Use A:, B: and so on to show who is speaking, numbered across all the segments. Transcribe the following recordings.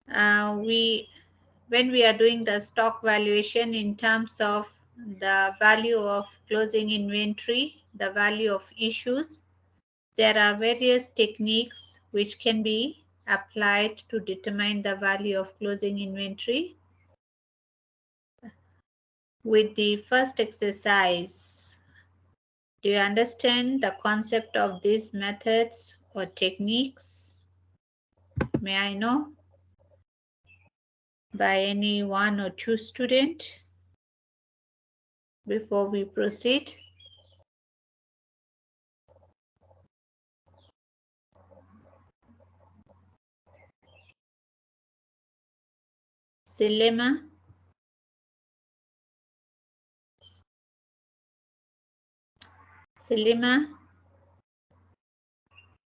A: when we are doing the stock valuation in terms of the value of closing inventory, the value of issues, there are various techniques which can be applied to determine the value of closing inventory. With the first exercise, do you understand the concept of these methods or techniques? May I know by any one or two student before we proceed? Selema? Selima?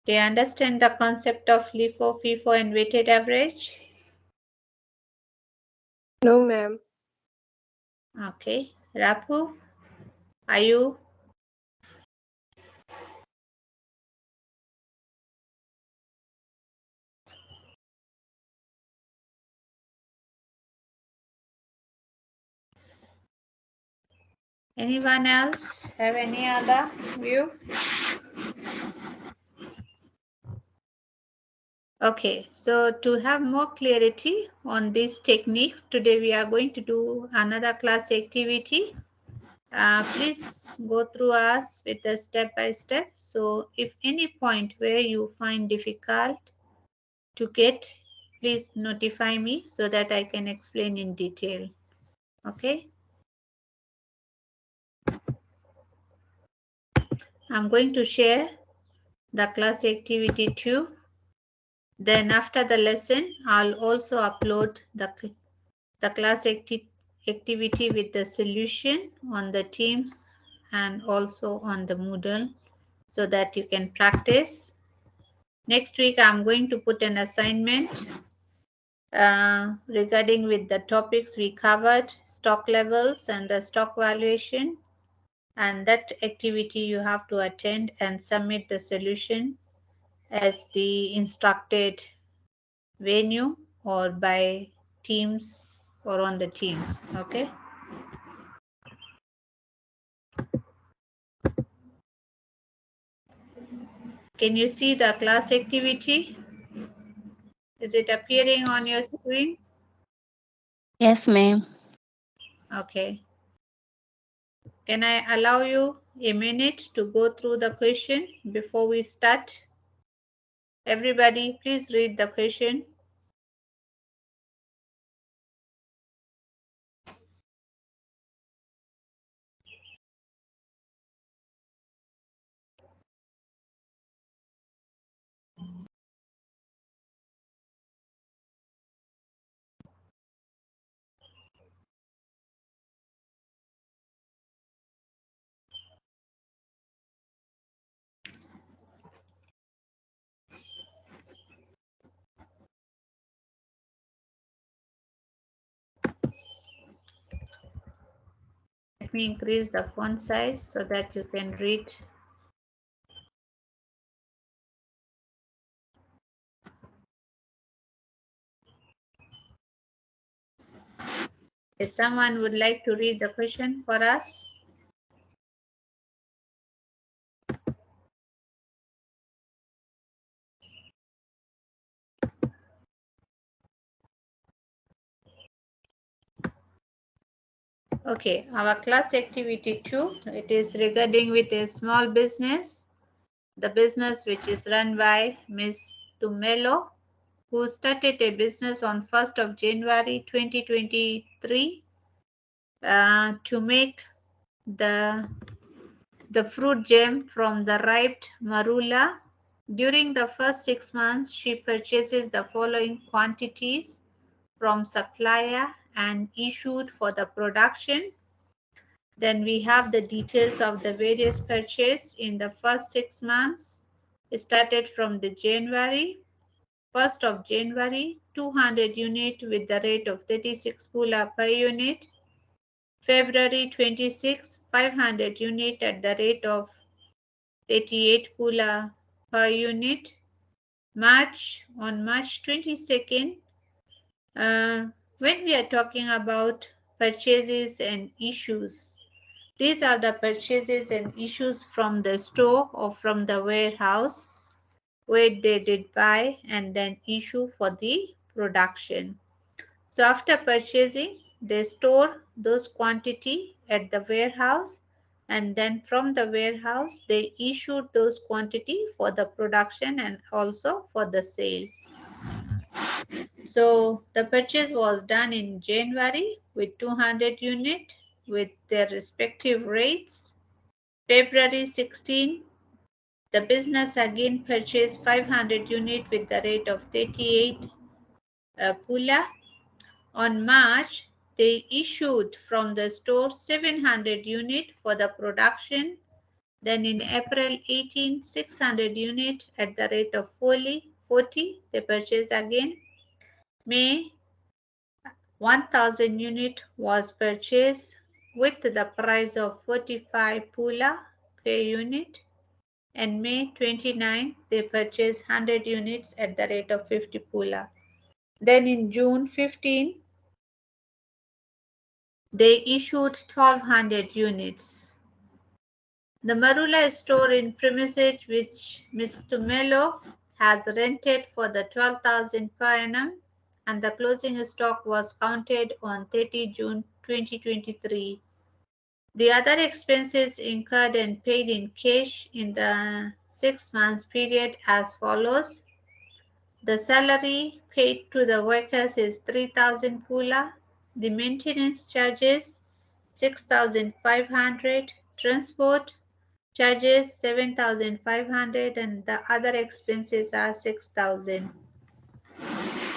A: Do you understand the concept of LIFO, FIFO and weighted average?
B: No, ma'am.
A: Okay. Rapu, are you? Anyone else have any other view? Okay, so to have more clarity on these techniques, today we are going to do another class activity. Please go through us with the step by step. So if any point where you find difficult to get, please notify me so that I can explain in detail. Okay. I'm going to share the class activity 2. Then after the lesson, I'll also upload the class activity with the solution on the Teams and also on the Moodle so that you can practice. Next week, I'm going to put an assignment regarding with the topics we covered, stock levels and the stock valuation. And that activity you have to attend and submit the solution as the instructed venue or by Teams or on the Teams. Okay. Can you see the class activity? Is it appearing on your screen?
C: Yes, ma'am.
A: Okay. Can I allow you a minute to go through the question before we start? Everybody, please read the question. Let me increase the font size so that you can read. If someone would like to read the question for us. Okay, our class activity 2, it is regarding with a small business, the business which is run by Ms. Tumelo, who started a business on 1st of January 2023 to make the fruit jam from the ripe marula. During the first 6 months, she purchases the following quantities from supplier and issued for the production. Then we have the details of the various purchase in the first 6 months. It started from the January, 1st of January, 200 unit with the rate of 36 pula per unit. February 26, 500 unit at the rate of 38 pula per unit. On March 22nd, When we are talking about purchases and issues, these are the purchases and issues from the store or from the warehouse where they did buy and then issue for the production. So after purchasing, they store those quantity at the warehouse, and then from the warehouse they issue those quantity for the production and also for the sale. So the purchase was done in January with 200 unit with their respective rates. February 16, the business again purchased 500 unit with the rate of 38 pula. On March, they issued from the store 700 unit for the production. Then in April 18, 600 unit at the rate of 40, they purchased again. May 1000 unit was purchased with the price of 45 pula per unit. And May 29, they purchased 100 units at the rate of 50 pula. Then in June 15, they issued 1200 units. The Marula store in premises which Mr. Mello has rented for the 12,000 per annum, and the closing stock was counted on 30 June 2023. The other expenses incurred and paid in cash in the 6 months period as follows. The salary paid to the workers is 3,000 pula. The maintenance charges 6,500. Transport charges 7,500, and the other expenses are 6,000.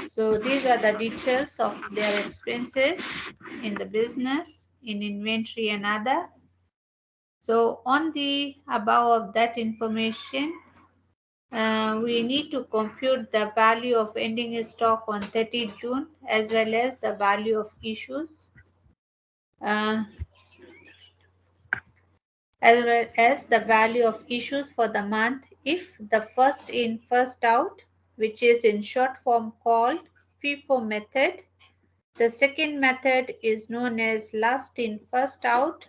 A: So these are the details of their expenses in the business, in inventory and other. So on the above of that information, we need to compute the value of ending stock on 30 June as well as the value of issues, uh, as well as the value of issues for the month if the first in first out, which is in short form called FIFO method. The second method is known as last in first out,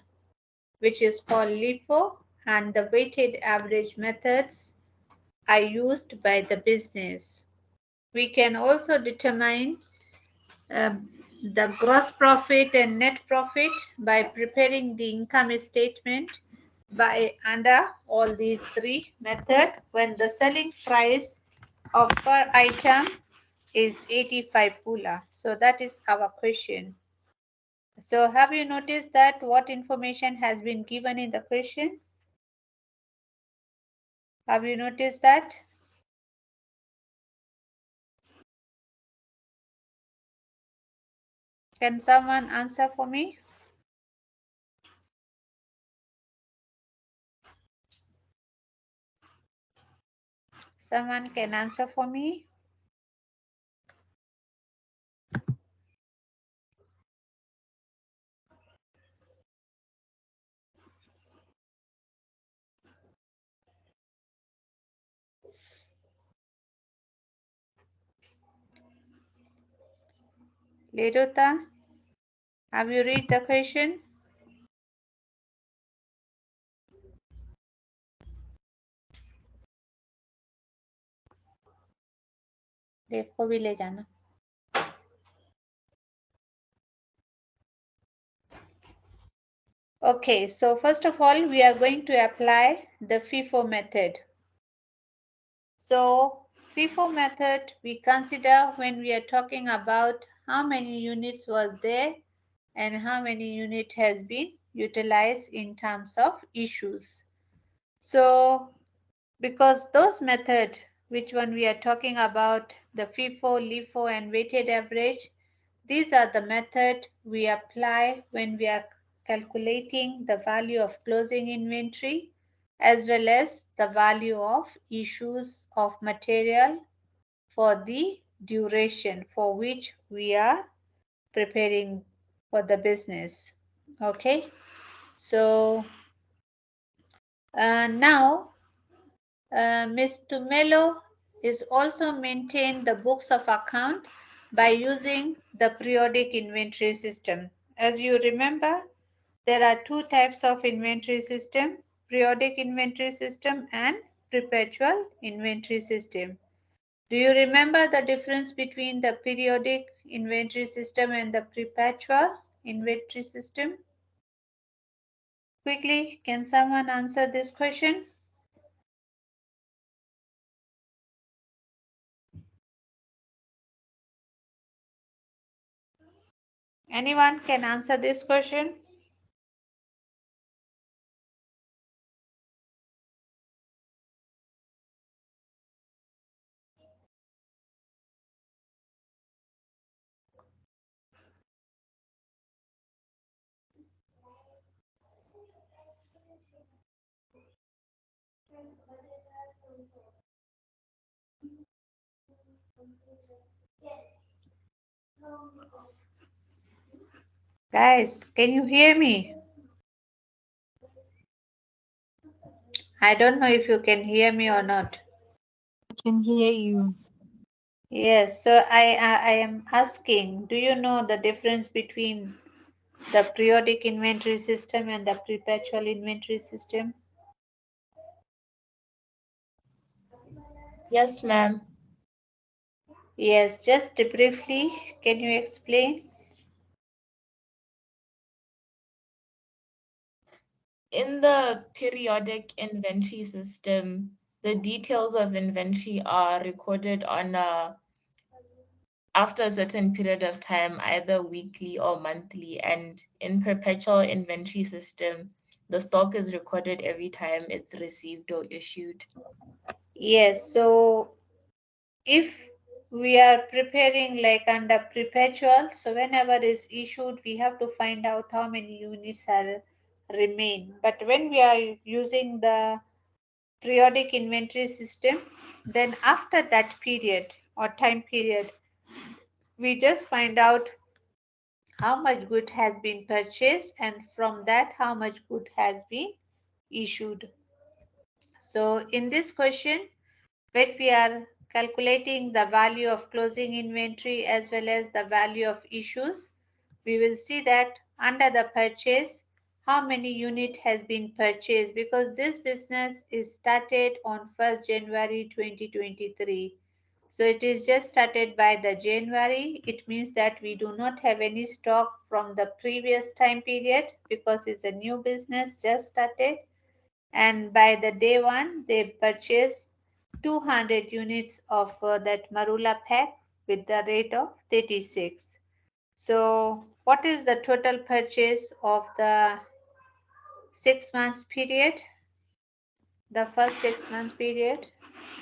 A: which is called LIFO, and the weighted average methods are used by the business. We can also determine um, the gross profit and net profit by preparing the income statement by under all these three methods when the selling price of per item is 85 pula. So that is our question. So have you noticed that what information has been given in the question? Have you noticed that? Can someone answer for me? Someone can answer for me? Lerota, have you read the question? देखो भी ले जाना. Okay, so first of all, we are going to apply the FIFO method. So FIFO method we consider when we are talking about how many units was there and how many unit has been utilized in terms of issues. So because those method, which one we are talking about, the FIFO, LIFO and weighted average, these are the method we apply when we are calculating the value of closing inventory as well as the value of issues of material for the duration for which we are preparing for the business. Okay, so now Ms. Tumelo is also maintain the books of account by using the periodic inventory system. As you remember, there are two types of inventory system: periodic inventory system and perpetual inventory system. Do you remember the difference between the periodic inventory system and the perpetual inventory system? Quickly, can someone answer this question? Anyone can answer this question? Guys, can you hear me? I don't know if you can hear me or not.
C: I can hear you.
A: Yes, so I am asking, do you know the difference between the periodic inventory system and the perpetual inventory system?
B: Yes, ma'am.
A: Yes, just briefly, can you explain?
B: In the periodic inventory system, the details of inventory are recorded on after a certain period of time, either weekly or monthly. And in perpetual inventory system, the stock is recorded every time it's received or issued.
A: Yes, so if we are preparing like under perpetual, so whenever is issued, we have to find out how many units are remain. But when we are using the periodic inventory system, then after that period or time period, we just find out how much good has been purchased, and from that how much good has been issued. So in this question, when we are calculating the value of closing inventory as well as the value of issues, we will see that under the purchase, how many unit has been purchased, because this business is started on 1st January 2023. So it is just started by the January. It means that we do not have any stock from the previous time period because it's a new business just started. And by the day one, they purchased 200 units of that marula pack with the rate of 36. So what is the total purchase of the 6 months period? The first 6 months period,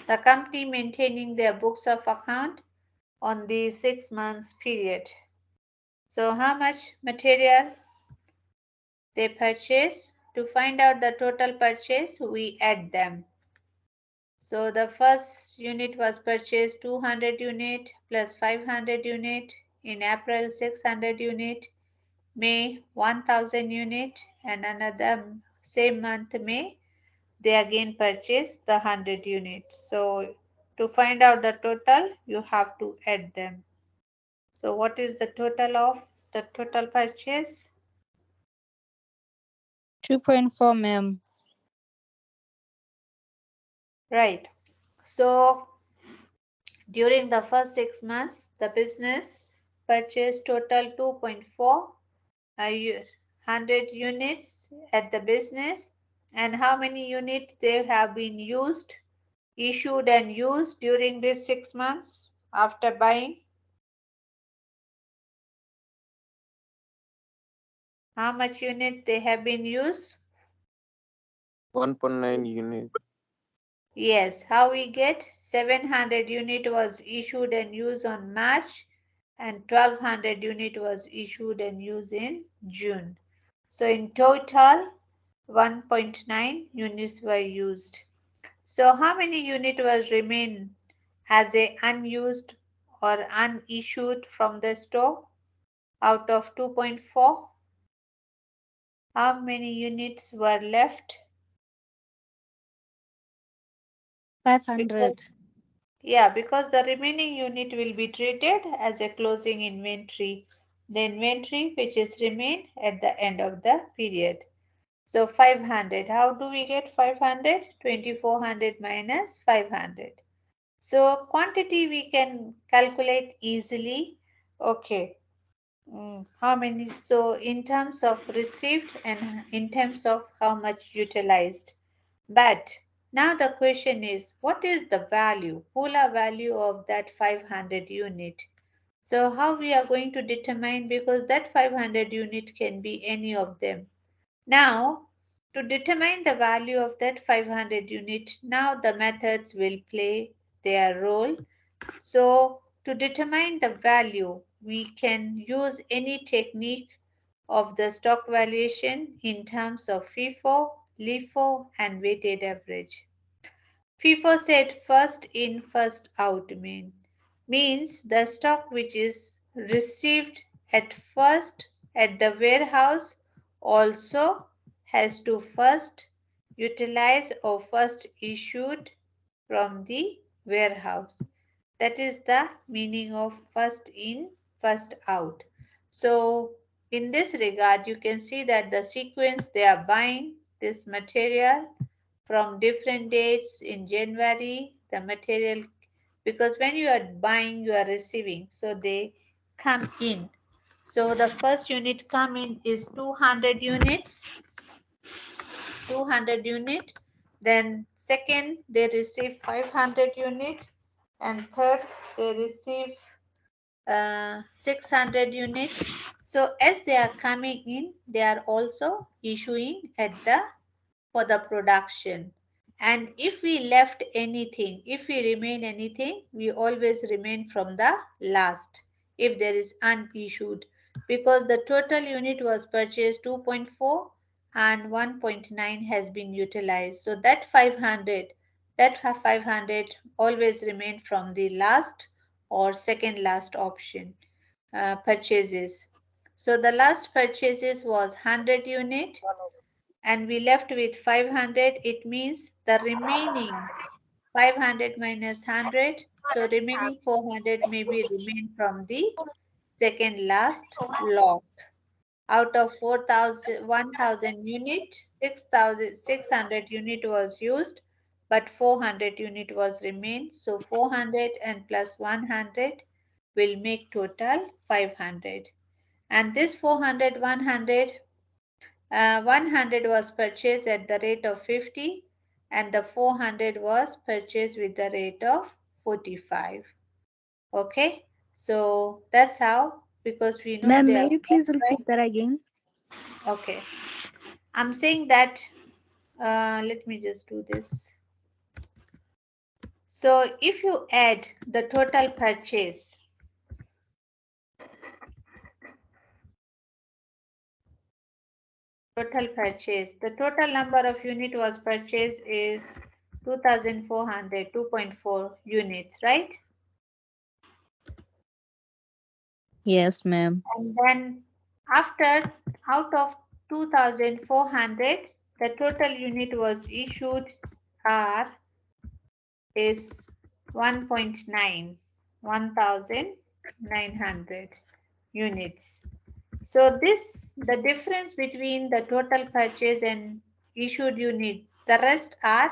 A: the company maintaining their books of account on the 6 months period. So how much material they purchase? To find out the total purchase, we add them. So the first unit was purchased 200 unit plus 500 unit, in April 600 unit, May 1000 unit, and another same month May they again purchased the 100 units. So to find out the total, you have to add them. So what is the total of the total purchase?
C: 2.4, ma'am.
A: Right. So during the first 6 months, the business purchased total 2.4 100 units at the business. And how many units they have been used, issued and used during these 6 months after buying? How much unit they have been used?
D: 1.9 unit.
A: Yes, how we get 700 unit was issued and used on March, and 1200 unit was issued and used in June. So in total 1.9 units were used. So how many unit was remain as a unused or unissued from the store out of 2.4? How many units were left?
C: 500.
A: Because Yeah, because the remaining unit will be treated as a closing inventory. The inventory which is remain at the end of the period. So 500. How do we get 500? 2400 minus 500. So quantity we can calculate easily. Okay. How many? So in terms of received and in terms of how much utilized. But now the question is, what is the value, Pula value of that 500 unit? So how we are going to determine, because that 500 unit can be any of them. Now, to determine the value of that 500 unit, now the methods will play their role. So to determine the value, we can use any technique of the stock valuation in terms of FIFO, LIFO, and weighted average. FIFO said first in, first out means the stock which is received at first at the warehouse also has to first utilize or first issued from the warehouse. That is the meaning of first in, first out. So in this regard, you can see that the sequence they are buying this material from different dates in January, the material, because when you are buying, you are receiving, so they come in. So the first unit come in is 200 units, 200 unit. Then second, they receive 500 unit, and third, they receive 600 units. So as they are coming in, they are also issuing at the for the production. And if we left anything, if we remain anything, we always remain from the last if there is unissued, because the total unit was purchased 2.4 and 1.9 has been utilized. So that 500 always remain from the last or second last option purchases. So the last purchases was 100 unit and we left with 500. It means the remaining 500 minus 100. So remaining 400 may be remain from the second last lot. Out of 4,000, 1,000 unit, 6,600 unit was used, but 400 unit was remained. So 400 and plus 100 will make total 500. And this 400, 100 100 was purchased at the rate of 50 and the 400 was purchased with the rate of 45. Okay, so that's how, because we know
C: Ma'am,
A: they
C: may
A: are
C: you please repeat that again?
A: okay. I'm saying that let me just do this. So if you add the total purchase, the total number of unit was purchased is 2,400, 2.4 units, right?
C: Yes, ma'am.
A: And then after, out of 2,400, the total unit was issued are is 1.9, 1,900 units. So this, the difference between the total purchase and issued unit, the rest are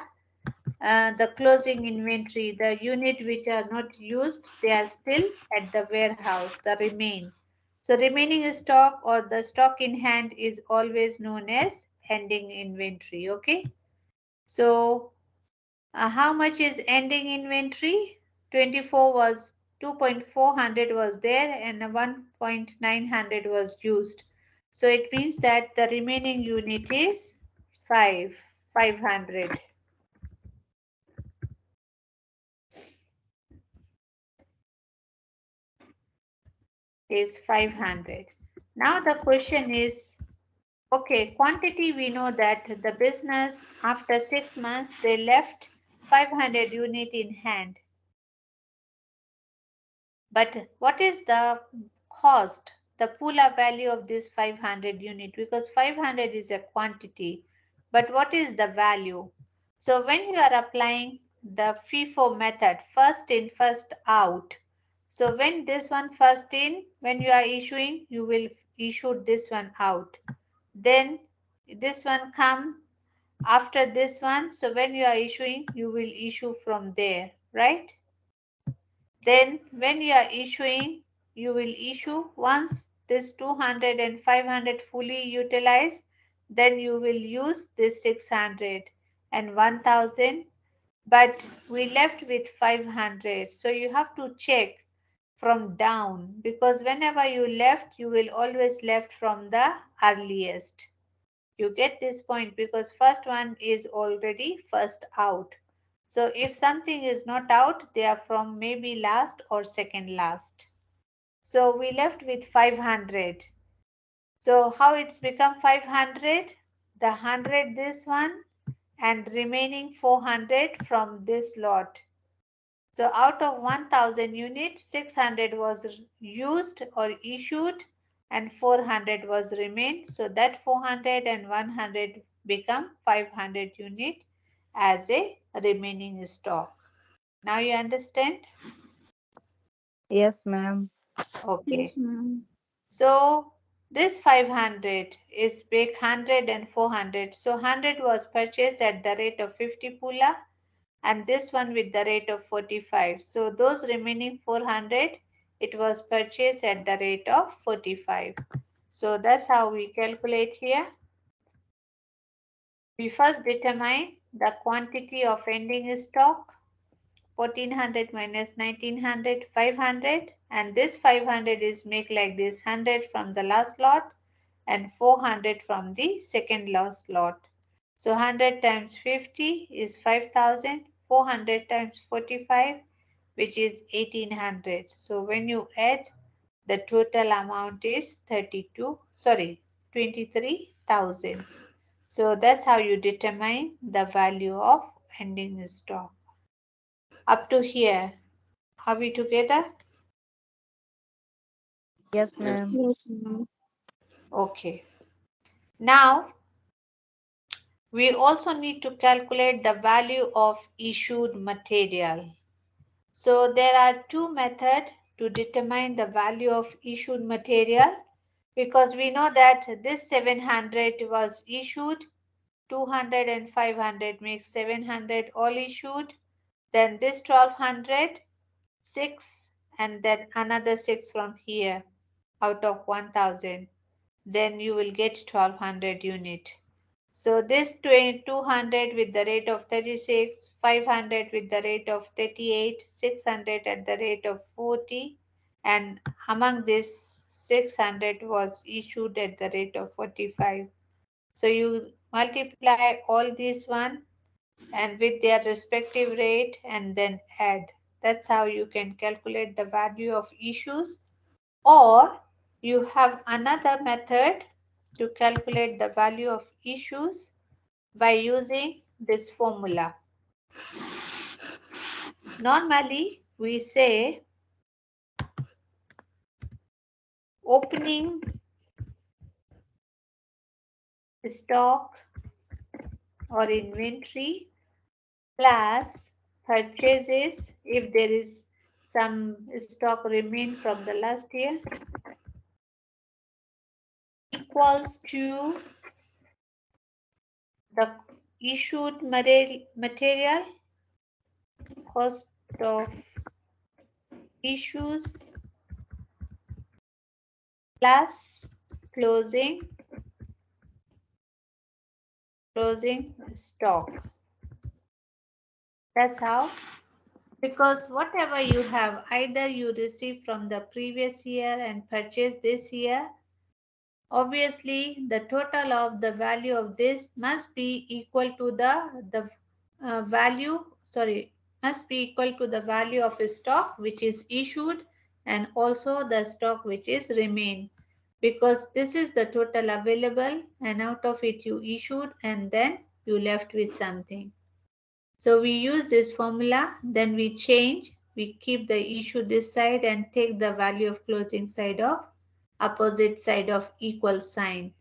A: the closing inventory, the unit which are not used, they are still at the warehouse, the remain. So remaining stock or the stock in hand is always known as ending inventory. Okay. So how much is ending inventory? 24 was 2.400 was there and 1.900 was used. So it means that the remaining unit is 500. Is 500. Now the question is, okay, quantity we know that the business after 6 months they left 500 unit in hand. But what is the cost, the Pula value of this 500 unit? Because 500 is a quantity, but what is the value? So when you are applying the FIFO method, first in, first out. So when this one first in, when you are issuing, you will issue this one out. Then this one come after this one. So when you are issuing, you will issue from there, right? Then when you are issuing, you will issue once this 200 and 500 fully utilized, then you will use this 600 and 1000, but we left with 500. So you have to check from down, because whenever you left, you will always left from the earliest. You get this point because first one is already first out. So if something is not out, they are from maybe last or second last. So we left with 500. So how it's become 500? The 100 this one and remaining 400 from this lot. So out of 1000 units, 600 was used or issued and 400 was remained. So that 400 and 100 become 500 unit as a remaining stock. Now you understand?
C: Yes, ma'am.
A: Okay.
D: Yes, ma'am.
A: So this 500 is big 100 and 400. So 100 was purchased at the rate of 50 pula and this one with the rate of 45. So those remaining 400, it was purchased at the rate of 45. So that's how we calculate here. We first determine the quantity of ending stock, 1400 minus 1900, 500, and this 500 is make like this 100 from the last lot and 400 from the second last lot. So 100 times 50 is 5000, 400 times 45, which is 1800. So when you add, the total amount is 23,000. So that's how you determine the value of ending stock. Up to here, are we together?
C: Yes, ma'am.
D: Yes, ma'am.
A: Okay. Now we also need to calculate the value of issued material. So there are two methods to determine the value of issued material, because we know that this 700 was issued, 200 and 500 makes 700 all issued, then this 1200, 6, and then another 6 from here out of 1000, then you will get 1200 unit. So this 200 with the rate of 36, 500 with the rate of 38, 600 at the rate of 40, and among this 600 was issued at the rate of 45. So you multiply all these one and with their respective rate and then add. That's how you can calculate the value of issues. Or you have another method to calculate the value of issues by using this formula. Normally, we say opening stock or inventory plus purchases if there is some stock remain from the last year equals to the issued material, cost of issues plus closing stock. That's how, because whatever you have, either you receive from the previous year and purchase this year, obviously the total of the value of this must be equal to the value, sorry, must be equal to the value of a stock which is issued and also the stock which is remain, because this is the total available and out of it you issued and then you left with something. So we use this formula, then we change, we keep the issue this side and take the value of closing side of opposite side of equal sign.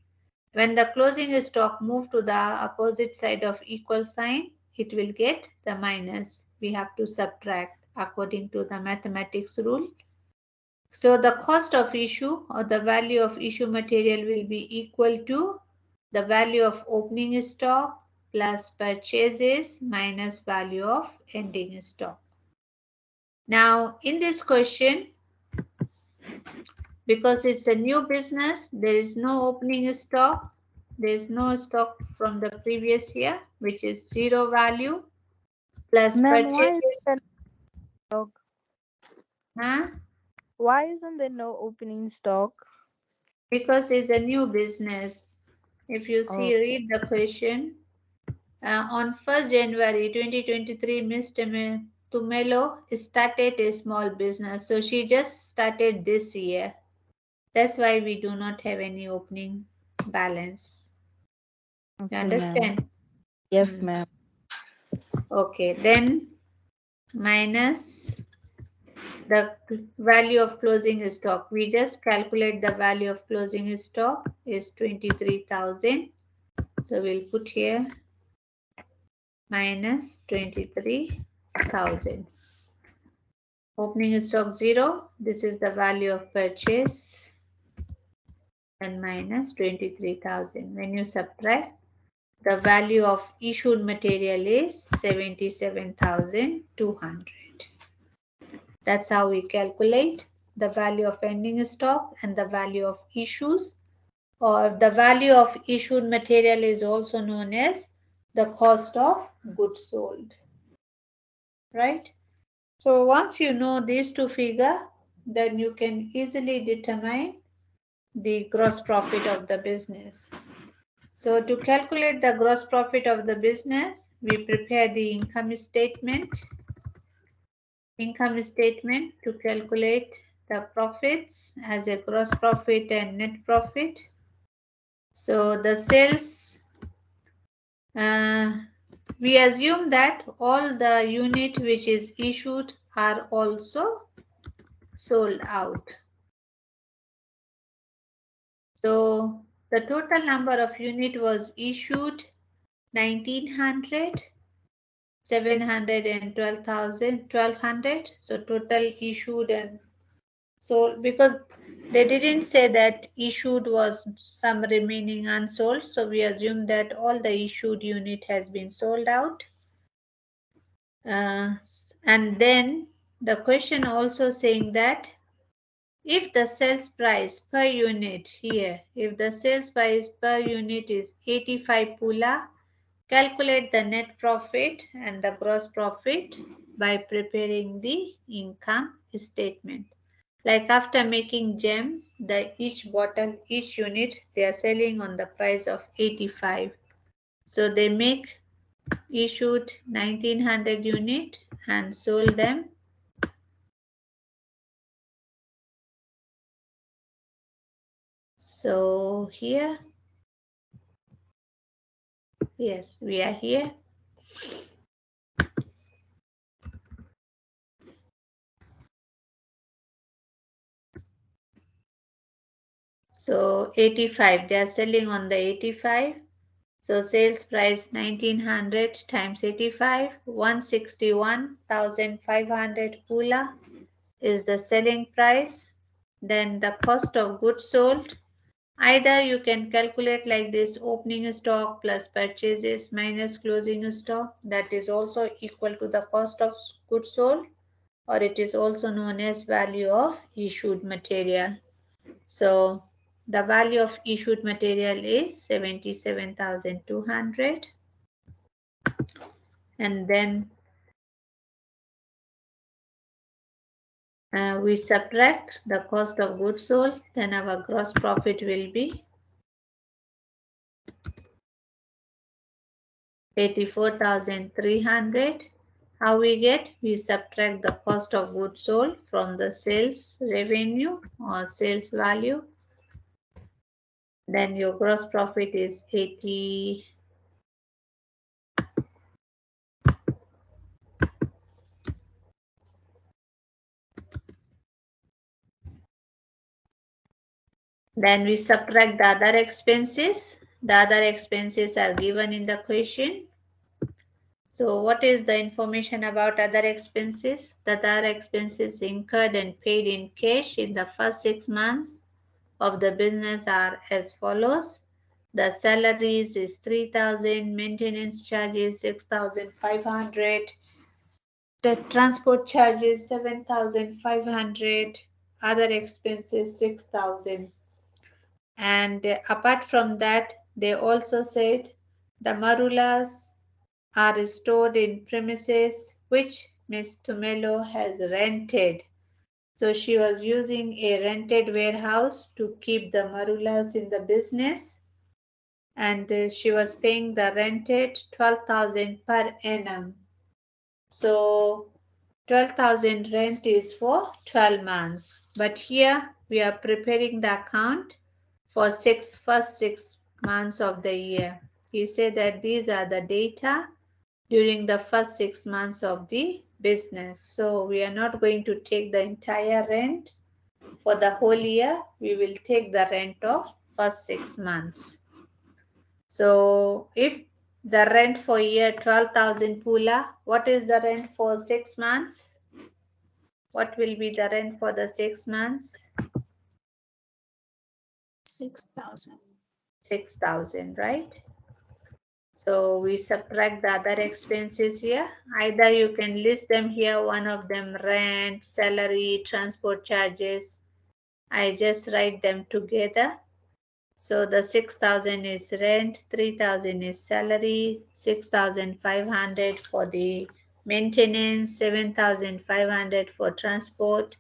A: When the closing stock move to the opposite side of equal sign, it will get the minus. We have to subtract according to the mathematics rule. So the cost of issue or the value of issue material will be equal to the value of opening stock plus purchases minus value of ending stock. Now in this question, because it's a new business, there is no opening stock. There is no stock from the previous year, which is zero value plus
D: Ma'am,
A: purchases.
D: stock?
A: Huh?
D: Why isn't there no opening stock?
A: Because it's a new business. If you
D: Oh,
A: see, read the question. On 1st January 2023, Mr. Tumelo started a small business. So she just started this year. That's why we do not have any opening balance. You
C: Okay, ma'am.
A: understand?
C: Yes,
A: Mm.
C: ma'am.
A: Okay, then minus the value of closing stock. We just calculate the value of closing stock is 23,000. So we'll put here minus 23,000. Opening stock 0. This is the value of purchase and minus 23,000. When you subtract, the value of issued material is 77,200. That's how we calculate the value of ending stock and the value of issues, or the value of issued material is also known as the cost of goods sold, right? So once you know these two figures, then you can easily determine the gross profit of the business. So to calculate the gross profit of the business, we prepare the income statement to calculate the profits as a gross profit and net profit. So the sales, we assume that all the unit which is issued are also sold out. So the total number of unit was issued 1900, 700 and 12,000, 1200. So total issued and sold, because they didn't say that issued was some remaining unsold. So we assume that all the issued unit has been sold out. And then the question also saying that if the sales price per unit here, if the sales price per unit is 85 pula, calculate the net profit and the gross profit by preparing the income statement. Like after making gem, each bottle, each unit, they are selling on the price of 85. So they make issued 1900 unit and sold them. So here, yes, we are here. So 85, they are selling on the 85. So sales price 1900 times 85, 161,500 pula is the selling price. Then the cost of goods sold. Either you can calculate like this: opening stock plus purchases minus closing stock. That is also equal to the cost of goods sold, or it is also known as value of issued material. So the value of issued material is 77,200. And then we subtract the cost of goods sold, then our gross profit will be 84,300. How we get? We subtract the cost of goods sold from the sales revenue or sales value. Then your gross profit is 80. Then we subtract the other expenses. The other expenses are given in the question. So what is the information about other expenses? The other expenses incurred and paid in cash in the first 6 months of the business are as follows. The salaries is 3,000, maintenance charges 6,500, the transport charges 7,500, other expenses 6,000. And apart from that, they also said the marulas are stored in premises which Miss Tumelo has rented. So she was using a rented warehouse to keep the marulas in the business, and she was paying the rented 12,000 per annum. So 12,000 rent is for 12 months. But here we are preparing the account for first 6 months of the year. He said that these are the data during the first 6 months of the business. So we are not going to take the entire rent for the whole year. We will take the rent of first 6 months. So if the rent for year 12,000 Pula, what is the rent for 6 months? What will be the rent for the 6 months?
C: 6,000.
A: 6,000, right? So we subtract the other expenses here. Either you can list them here, one of them rent, salary, transport charges. I just write them together. So the 6,000 is rent, 3,000 is salary, 6,500 for the maintenance, 7,500 for transport,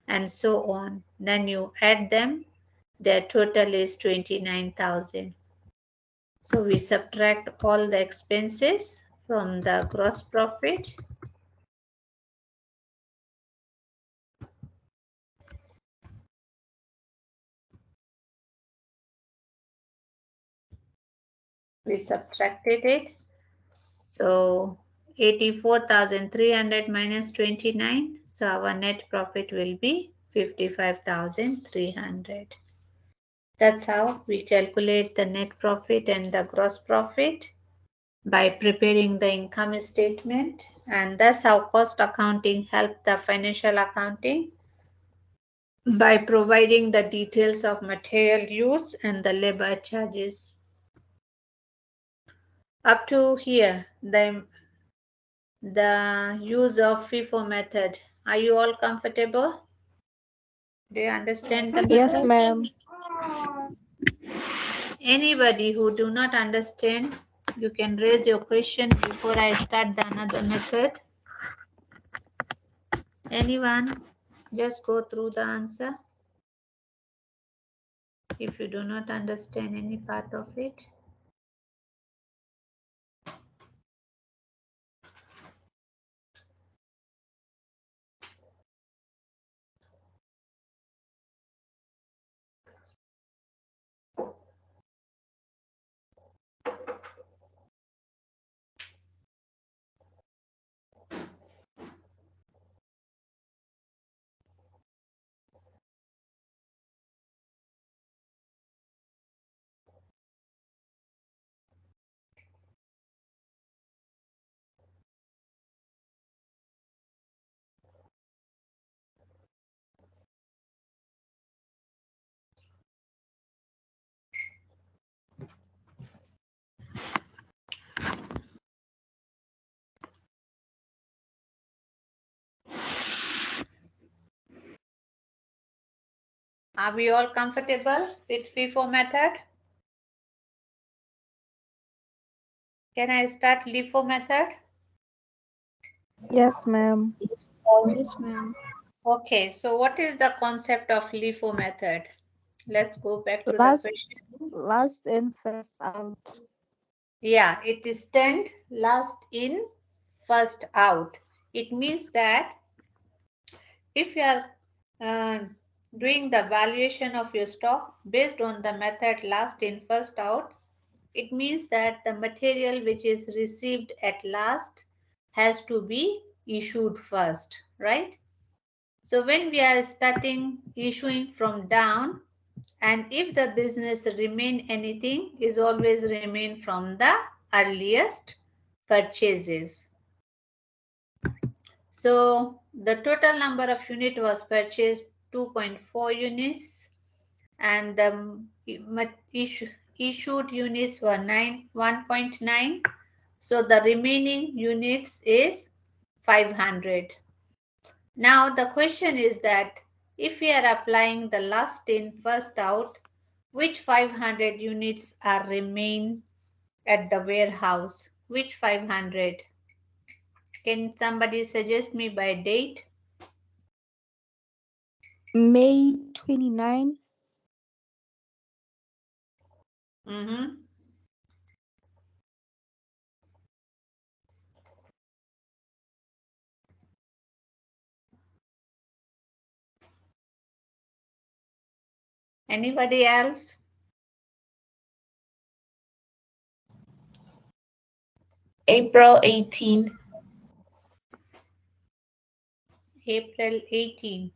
A: and so on. Then you add them, their total is 29,000. So we subtract all the expenses from the gross profit. We subtracted it. So 84,300 minus 29. So our net profit will be 55,300. That's how we calculate the net profit and the gross profit by preparing the income statement. And that's how cost accounting helped the financial accounting by providing the details of material use and the labor charges. Up to here, the use of FIFO method. Are you all comfortable? Do you understand the
D: Yes,
A: method?
D: ma'am.
A: Anybody who do not understand, you can raise your question before I start the another method. Anyone? Just go through the answer if you do not understand any part of it. Are we all comfortable with FIFO method? Can I start LIFO method?
D: Yes, ma'am.
C: Yes, ma'am.
A: Okay, so what is the concept of LIFO method? Let's go back to the
D: Last,
A: question.
D: last in, first out.
A: Yeah, it is stand last in, first out. It means that if you are uh, doing the valuation of your stock based on the method last in, first out, it means that the material which is received at last has to be issued first, right? So when we are starting issuing from down, and if the business remain anything is always remain from the earliest purchases. So the total number of unit was purchased 2.4 units, and the issued units were 1.9. So the remaining units is 500. Now the question is that if we are applying the last in first out, which 500 units are remain at the warehouse? Which 500? Can somebody suggest me by date?
D: May 29.
A: Mm-hmm. Anybody else?
B: April 18.
A: April 18.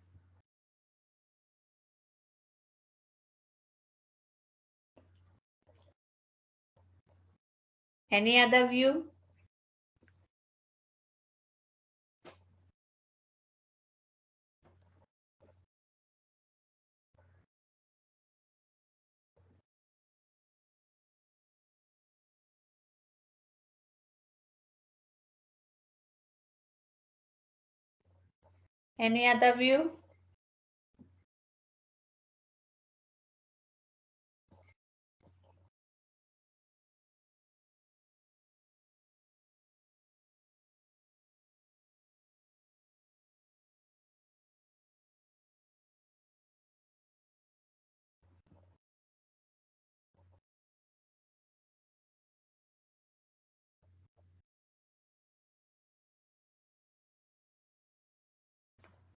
A: Any other view? Any other view?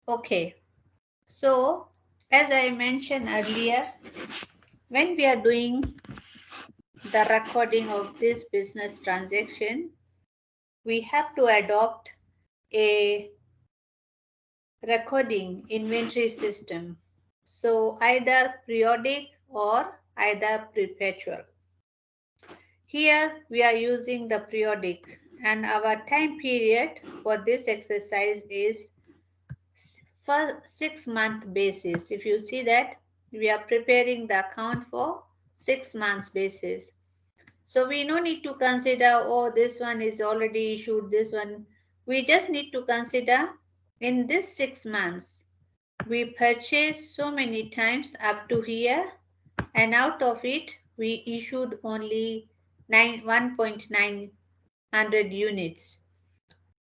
A: Okay. So, as I mentioned earlier, when we are doing the recording of this business transaction, we have to adopt a recording inventory system. So either periodic or either perpetual. Here we are using the periodic, and our time period for this exercise is for 6-month basis. If you see that, we are preparing the account for 6 months basis. So we no need to consider, oh, this one is already issued, this one. We just need to consider in this 6 months, we purchased so many times up to here, and out of it, we issued only 1.900 units.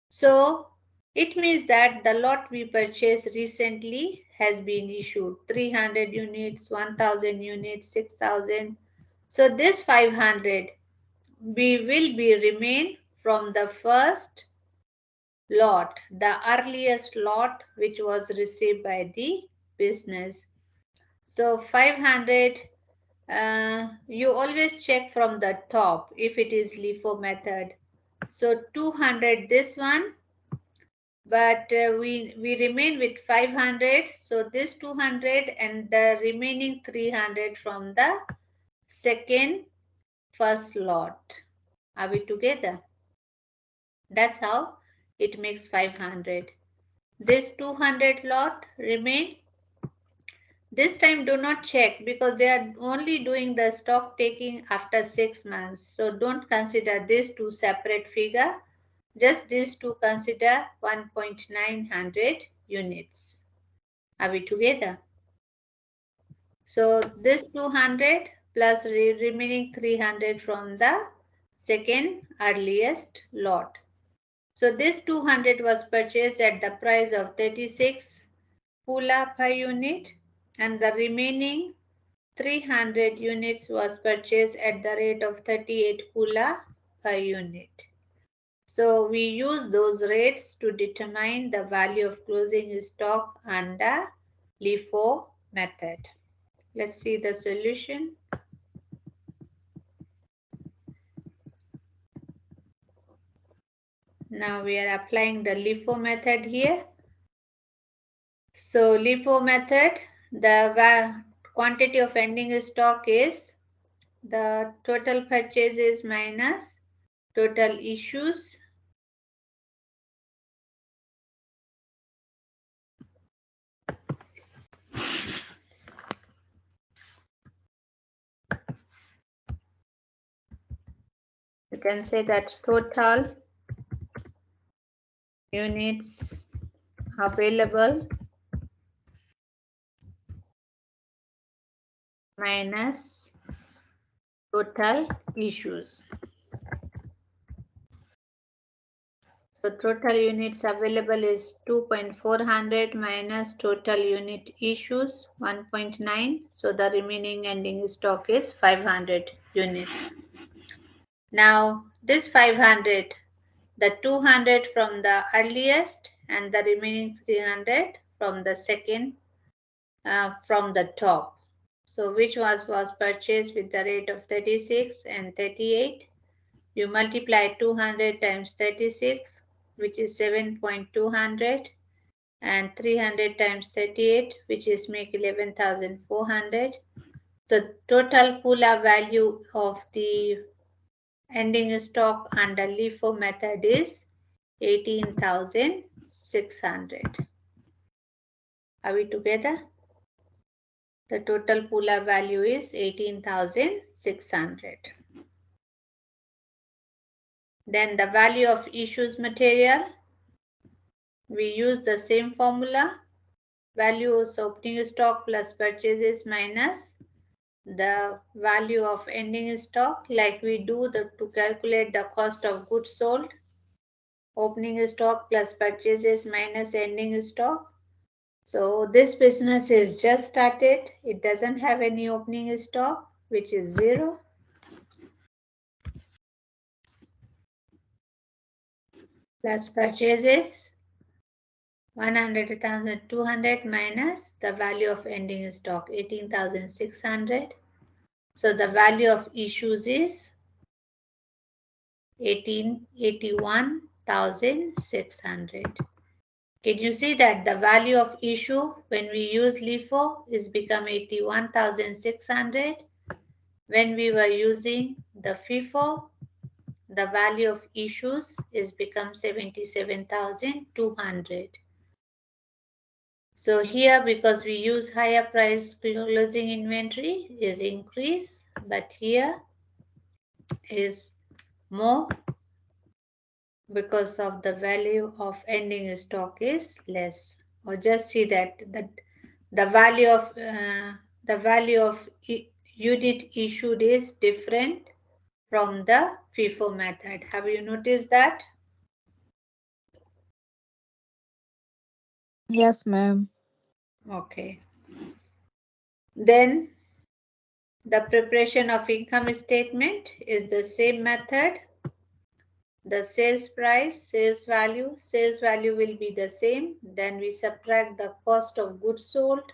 A: So it means that the lot we purchased recently has been issued 300 units, 1000 units, 6000. So this 500 we will be remain from the first lot, the earliest lot which was received by the business. So 500, you always check from the top if it is LIFO method. So 200 this one, but we remain with 500. So this 200 and the remaining 300 from the second first lot. Are we together? That's how it makes 500. This 200 lot remain. This time do not check because they are only doing the stock taking after 6 months. So don't consider these two separate figure. Just these two consider 1.900 units. Are we together? So this 200 plus remaining 300 from the second earliest lot. So this 200 was purchased at the price of 36 pula per unit, and the remaining 300 units was purchased at the rate of 38 pula per unit. So we use those rates to determine the value of closing stock under LIFO method. Let's see the solution. Now we are applying the LIFO method here. So LIFO method, the quantity of ending stock is the total purchases minus total issues can say that total units available minus total issues. So total units available is 2.400 minus total unit issues 1.9. So the remaining ending stock is 500 units. Now this 500, the 200 from the earliest and the remaining 300 from the second from the top. So which was purchased with the rate of 36 and 38. You multiply 200 times 36, which is 7.200, and 300 times 38, which is make 11,400. So total Pula value of the ending stock under LIFO method is 18,600. Are we together? The total Pula value is 18,600. Then the value of issues material, we use the same formula. Value of opening stock plus purchases minus the value of ending stock, like we do to calculate the cost of goods sold. Opening stock plus purchases minus ending stock. So this business is just started. It doesn't have any opening stock, which is 0. Plus purchases 100,200 minus the value of ending stock 18,600. So the value of issues is 81,600. Can you see that the value of issue when we use LIFO is become 81,600? When we were using the FIFO, the value of issues is become 77,200. So here, because we use higher price closing inventory, is increase, but here is more because of the value of ending stock is less. Or just see that the value of unit issued is different from the FIFO method. Have you noticed that?
D: Yes, ma'am.
A: Okay. Then the preparation of income statement is the same method. The sales price, sales value will be the same. Then we subtract the cost of goods sold,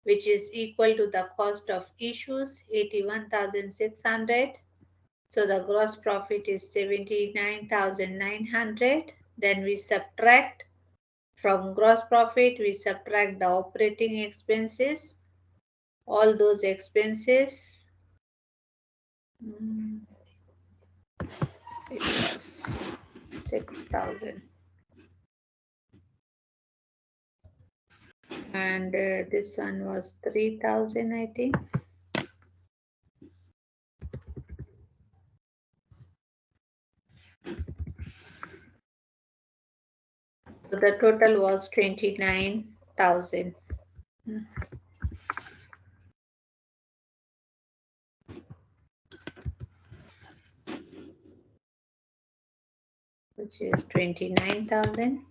A: which is equal to the cost of issues, 81,600. So the gross profit is 79,900. Then we subtract from gross profit, we subtract the operating expenses, all those expenses. It was 6,000. And this one was 3,000, I think. So the total was 29,000. Which is 29,000.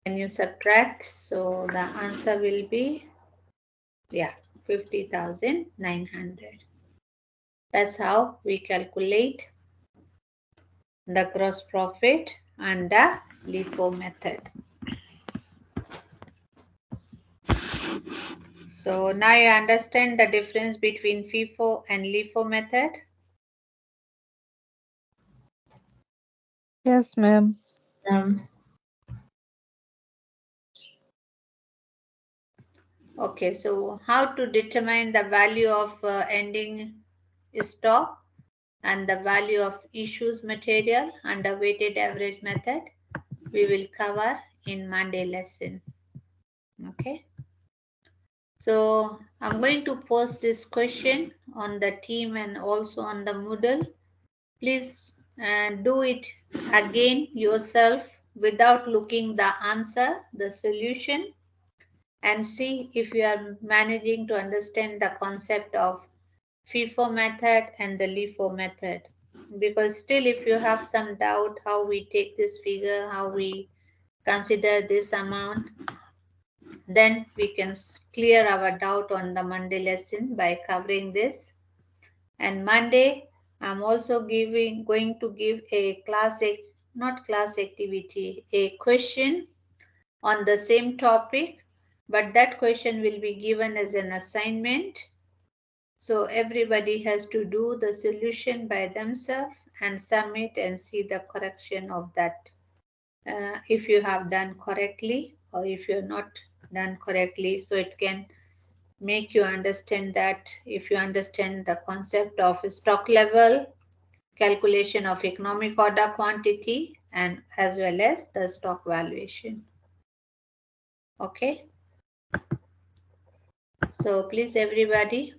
A: When you subtract, so the answer will be, yeah, 50,900. That's how we calculate the gross profit under LIFO method. So now you understand the difference between FIFO and LIFO method.
D: Yes, ma'am.
A: Okay, so how to determine the value of ending stock and the value of issues material under weighted average method, we will cover in Monday lesson. Okay. So I'm going to post this question on the team and also on the Moodle. Please do it again yourself without looking the answer, the solution, and see if you are managing to understand the concept of FIFO method and the LIFO method. Because still if you have some doubt how we take this figure, how we consider this amount, then we can clear our doubt on the Monday lesson by covering this. And Monday, I'm also going to give a not class activity, a question on the same topic, but that question will be given as an assignment. So everybody has to do the solution by themselves and submit and see the correction of that. If you have done correctly or if you're not done correctly, so it can make you understand that if you understand the concept of stock level, calculation of economic order quantity, and as well as the stock valuation. Okay. So please everybody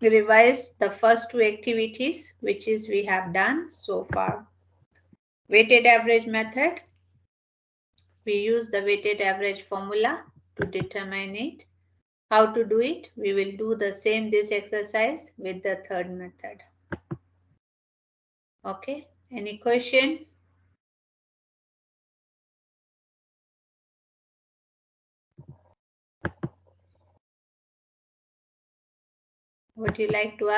A: revise the first two activities which is we have done so far. Weighted average method. We use the weighted average formula to determine it. How to do it? We will do the same this exercise with the third method. Okay. Any question? Would you like to ask?